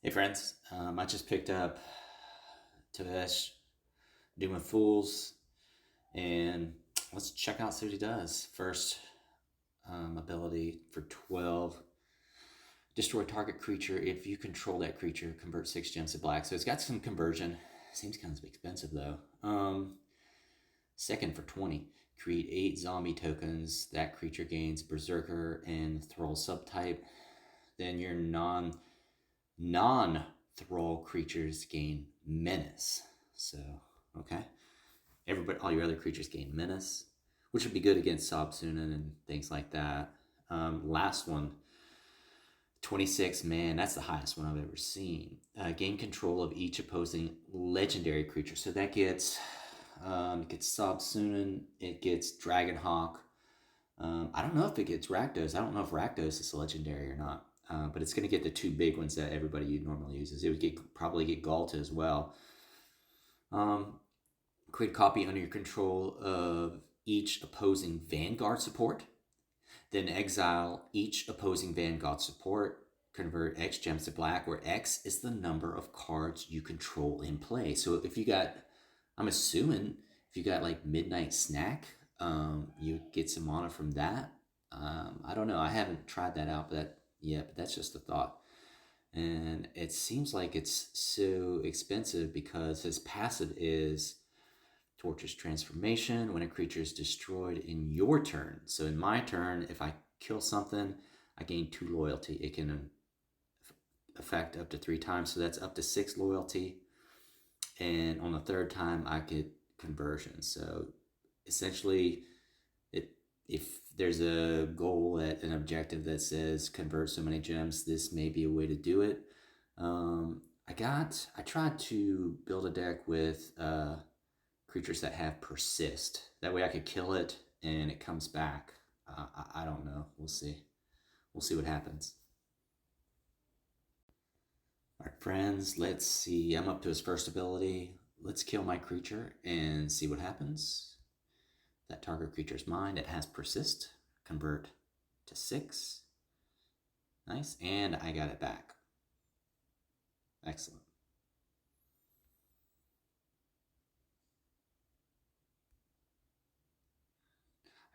Hey friends, I just picked up Tevesh doing Fools, and let's check out see what he does. First ability for 12, destroy target creature. If you control that creature, convert 6 gems to black. So it's got some conversion. Seems kind of expensive though. Second for 20, create 8 zombie tokens. That creature gains Berserker and Thrall subtype. Then your non thrall creatures gain menace. So, okay. Everybody, all your other creatures gain menace, which would be good against Sobsunen and things like that. Last one, 26, man, that's the highest one I've ever seen. Gain control of each opposing legendary creature. So that it gets Sobsunen, it gets Dragonhawk. I don't know if it gets Rakdos. I don't know if Rakdos is legendary or not. But it's going to get the two big ones that everybody normally uses. It would probably get Galta as well. Create a copy under your control of each opposing Vanguard support. Then exile each opposing Vanguard support. Convert X gems to black, where X is the number of cards you control in play. So if you got, I'm assuming, if you got like Midnight Snack, you get some mana from that. I don't know. I haven't tried that out, but that's just a thought. And it seems like it's so expensive because his passive is Torture's Transformation when a creature is destroyed in your turn. So in my turn, if I kill something, I gain 2 loyalty. It can affect up to 3 times, so that's up to 6 loyalty. And on the third time, I get conversion. So essentially, if there's a goal at an objective that says convert so many gems, this may be a way to do it. I tried to build a deck with creatures that have persist. That way I could kill it and it comes back. I don't know. We'll see. We'll see what happens. All right, friends, let's see. I'm up to his first ability. Let's kill my creature and see what happens. That target creature's mine. It has persist. Convert to 6. Nice. And I got it back. Excellent.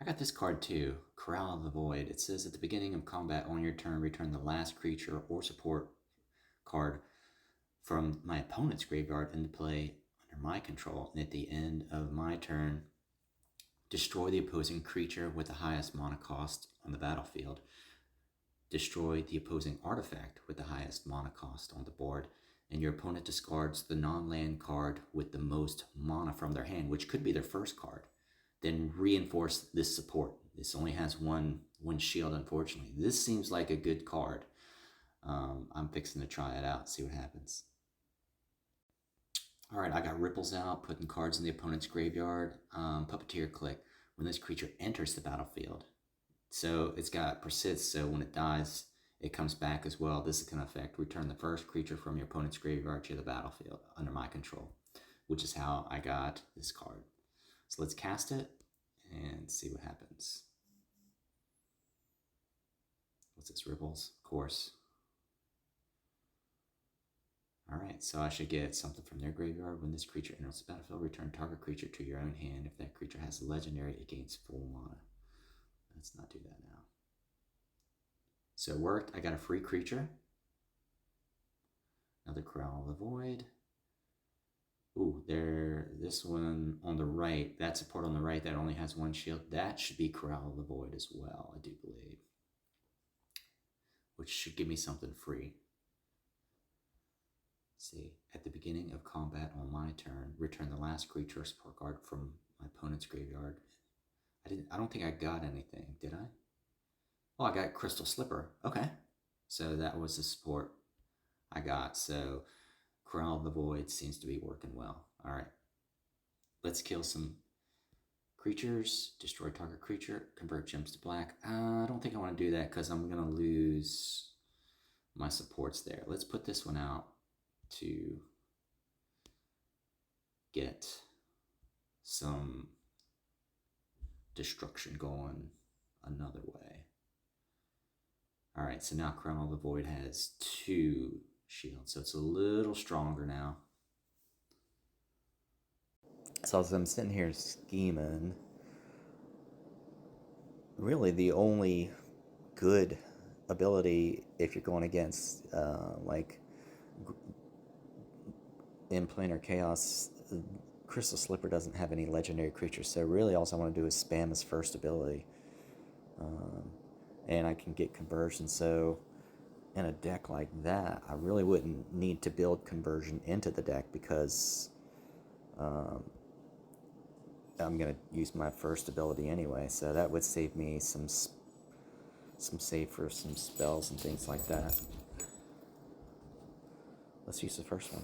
I got this card too, Corral of the Void. It says at the beginning of combat on your turn, return the last creature or support card from my opponent's graveyard into play under my control. And at the end of my turn, destroy the opposing creature with the highest mana cost on the battlefield. Destroy the opposing artifact with the highest mana cost on the board. And your opponent discards the non-land card with the most mana from their hand, which could be their first card. Then reinforce this support. This only has one shield, unfortunately. This seems like a good card. I'm fixing to try it out, see what happens. All right, I got Ripples out, putting cards in the opponent's graveyard. Puppeteer click. When this creature enters the battlefield, so it's got persist, so when it dies, it comes back as well. This can affect return the first creature from your opponent's graveyard to the battlefield under my control, which is how I got this card. So let's cast it and see what happens. What's this, Ripples? Of course. Alright, so I should get something from their graveyard. When this creature enters the battlefield, return target creature to your own hand. If that creature has a legendary, it gains full mana. Let's not do that now. So it worked. I got a free creature. Another Corral of the Void. Ooh, this one on the right, that support on the right that only has 1 shield, that should be Corral of the Void as well, I do believe. Which should give me something free. Let's see, at the beginning of combat on my turn, return the last creature or support card from my opponent's graveyard. I don't think I got anything, did I? Oh, I got Crystal Slipper. Okay. So that was the support I got. So Corral of the Void seems to be working well. All right. Let's kill some creatures. Destroy target creature. Convert gems to black. I don't think I want to do that because I'm going to lose my supports there. Let's put this one out to get some destruction going another way. All right, so now Corral of the Void has 2 shield, so it's a little stronger now. So as I'm sitting here scheming, really the only good ability if you're going against like in Planar Chaos, Crystal Slipper doesn't have any legendary creatures, so really all I want to do is spam his first ability. And I can get conversion, so in a deck like that, I really wouldn't need to build conversion into the deck because I'm going to use my first ability anyway, so that would save me some save for some spells and things like that. Let's use the first one.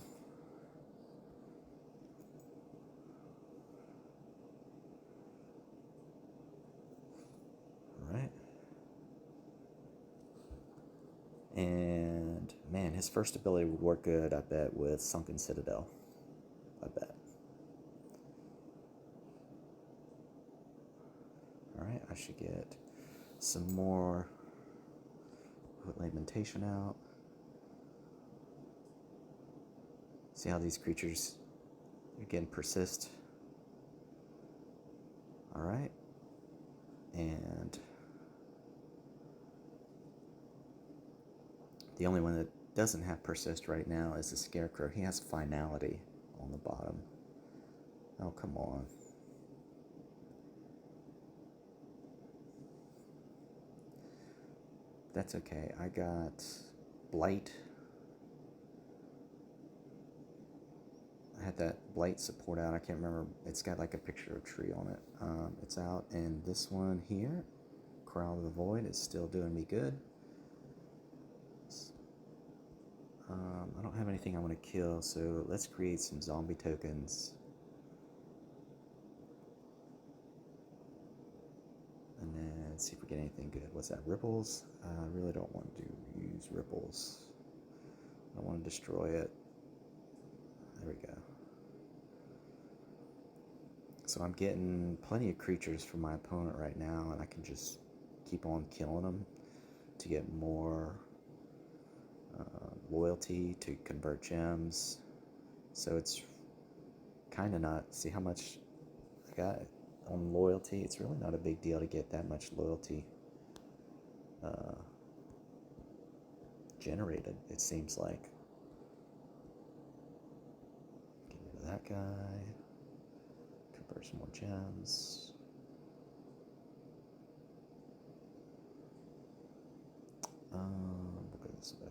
Alright. And man, his first ability would work good, I bet, with Sunken Citadel. I bet. Alright, I should get some more. Put Lamentation out. See how these creatures again persist. Alright. And the only one that doesn't have persist right now is the Scarecrow. He has finality on the bottom. Oh, come on. That's okay. I got Blight. I had that Blight support out. I can't remember. It's got like a picture of a tree on it. It's out. And this one here, Corral of the Void, is still doing me good. I don't have anything I want to kill, so let's create some zombie tokens. And then see if we get anything good. What's that, ripples? I really don't want to use ripples. I want to destroy it. There we go. So I'm getting plenty of creatures from my opponent right now, and I can just keep on killing them to get more loyalty to convert gems. So it's kind of not, see how much I got on loyalty? It's really not a big deal to get that much loyalty generated, it seems like. Get rid of that guy. Convert some more gems. We'll go this way.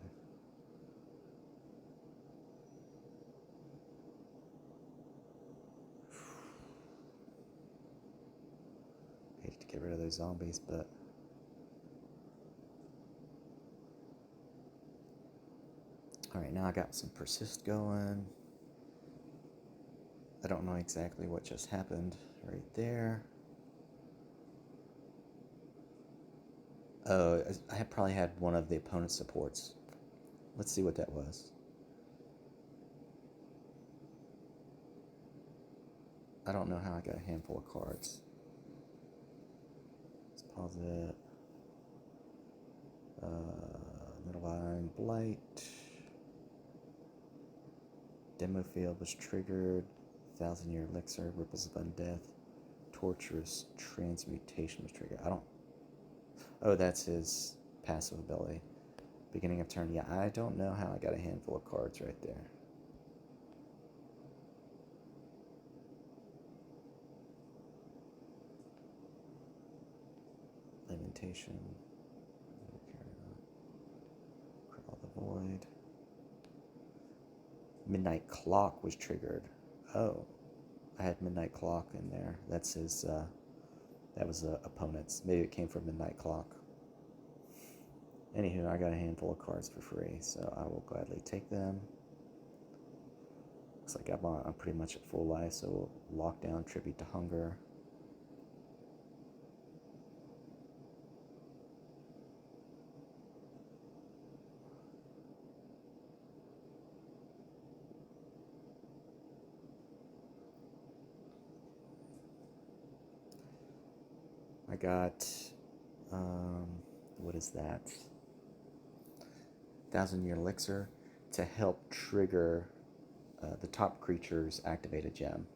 Hate to get rid of those zombies, but alright, now I got some persist going. I don't know exactly what just happened right there. Oh, I probably had one of the opponent's supports. Let's see what that was. I don't know how I got a handful of cards. Let's pause it. Middle Iron Blight. Demo Field was triggered. 1,000-Year Elixir. Ripples of Undeath. Torturous Transmutation was triggered. I don't... Oh, that's his passive ability. Beginning of turn. Yeah, I don't know how I got a handful of cards right there. Lamentation. Crawl the Void. Midnight Clock was triggered. Oh, I had Midnight Clock in there. That's his, that was the opponent's. Maybe it came from Midnight Clock. Anywho, I got a handful of cards for free, so I will gladly take them. Looks like I'm pretty much at full life, so we'll lock down Tribute to Hunger. I got, what is that? 1,000-Year Elixir. to help trigger the top creature's activated gem.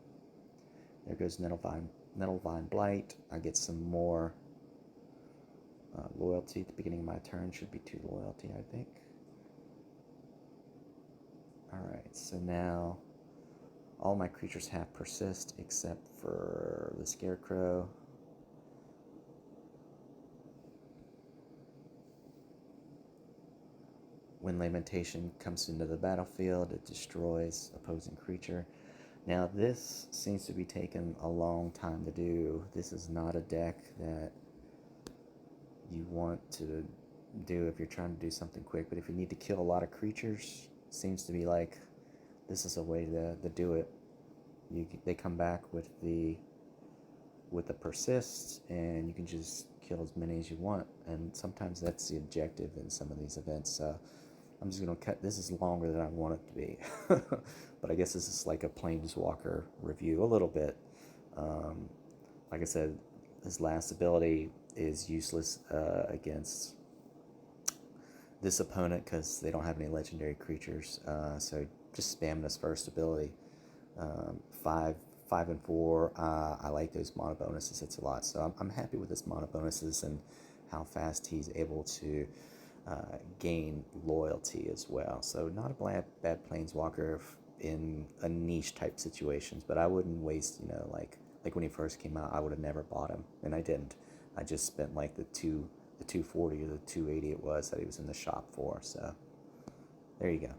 There goes Nettlevine Blight. I get some more loyalty at the beginning of my turn. Should be 2 loyalty, I think. Alright, so now all my creatures have persist except for the Scarecrow. When Lamentation comes into the battlefield, it destroys opposing creature. Now this seems to be taking a long time to do. This is not a deck that you want to do if you're trying to do something quick, but if you need to kill a lot of creatures, it seems to be like this is a way to do it. They come back with the persist, and you can just kill as many as you want, and sometimes that's the objective in some of these events. I'm just gonna cut. This is longer than I want it to be, but I guess this is like a Planeswalker review a little bit. Like I said, his last ability is useless against this opponent because they don't have any legendary creatures. So just spam this first ability. 5 and 4. I like those mono bonuses. It's a lot. So I'm happy with his mono bonuses and how fast he's able to gain loyalty as well. So not a bad Planeswalker in a niche type situations, but I wouldn't waste, like when he first came out, I would have never bought him, and I didn't. I just spent like the 240 or the 280 it was that he was in the shop for. So there you go.